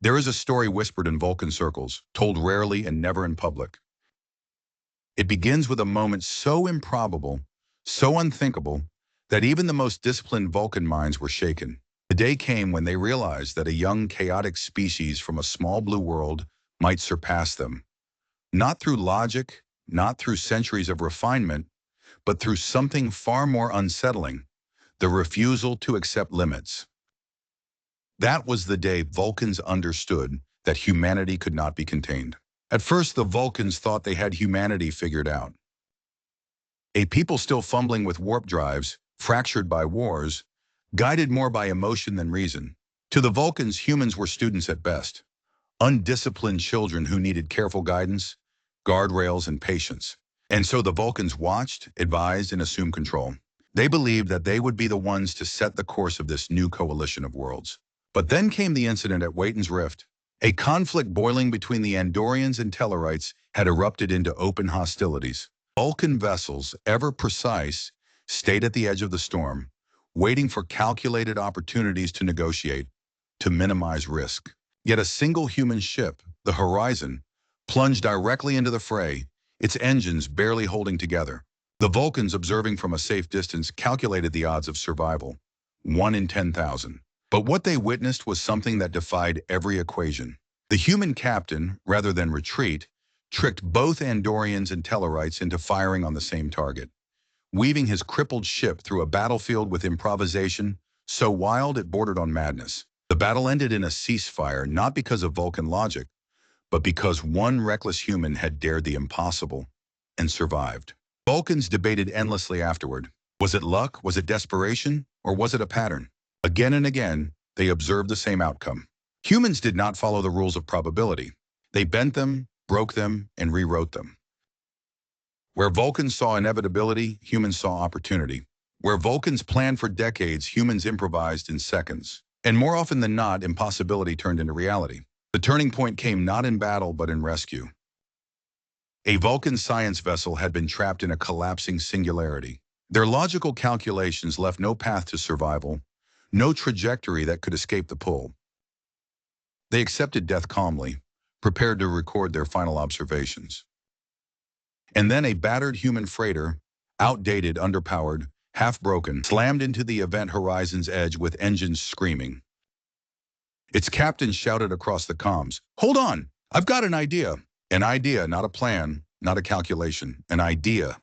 There is a story whispered in Vulcan circles, told rarely and never in public. It begins with a moment so improbable, so unthinkable, that even the most disciplined Vulcan minds were shaken. The day came when they realized that a young, chaotic species from a small blue world might surpass them. Not through logic, not through centuries of refinement, but through something far more unsettling, the refusal to accept limits. That was the day Vulcans understood that humanity could not be contained. At first, the Vulcans thought they had humanity figured out. A people still fumbling with warp drives, fractured by wars, guided more by emotion than reason. To the Vulcans, humans were students at best, undisciplined children who needed careful guidance, guardrails, and patience. And so the Vulcans watched, advised, and assumed control. They believed that they would be the ones to set the course of this new coalition of worlds. But then came the incident at Wayton's Rift. A conflict boiling between the Andorians and Tellarites had erupted into open hostilities. Vulcan vessels, ever precise, stayed at the edge of the storm, waiting for calculated opportunities to negotiate, to minimize risk. Yet a single human ship, the Horizon, plunged directly into the fray, its engines barely holding together. The Vulcans, observing from a safe distance, calculated the odds of survival, 1 in 10,000. But what they witnessed was something that defied every equation. The human captain, rather than retreat, tricked both Andorians and Tellarites into firing on the same target, weaving his crippled ship through a battlefield with improvisation so wild it bordered on madness. The battle ended in a ceasefire, not because of Vulcan logic, but because one reckless human had dared the impossible and survived. Vulcans debated endlessly afterward. Was it luck? Was it desperation? Or was it a pattern? Again and again, they observed the same outcome. Humans did not follow the rules of probability. They bent them, broke them, and rewrote them. Where Vulcans saw inevitability, humans saw opportunity. Where Vulcans planned for decades, humans improvised in seconds. And more often than not, impossibility turned into reality. The turning point came not in battle, but in rescue. A Vulcan science vessel had been trapped in a collapsing singularity. Their logical calculations left no path to survival, no trajectory that could escape the pull. They accepted death calmly, prepared to record their final observations. And then a battered human freighter, outdated, underpowered, half-broken, slammed into the event horizon's edge with engines screaming. Its captain shouted across the comms, "Hold on! I've got an idea!" An idea, not a plan, not a calculation. An idea.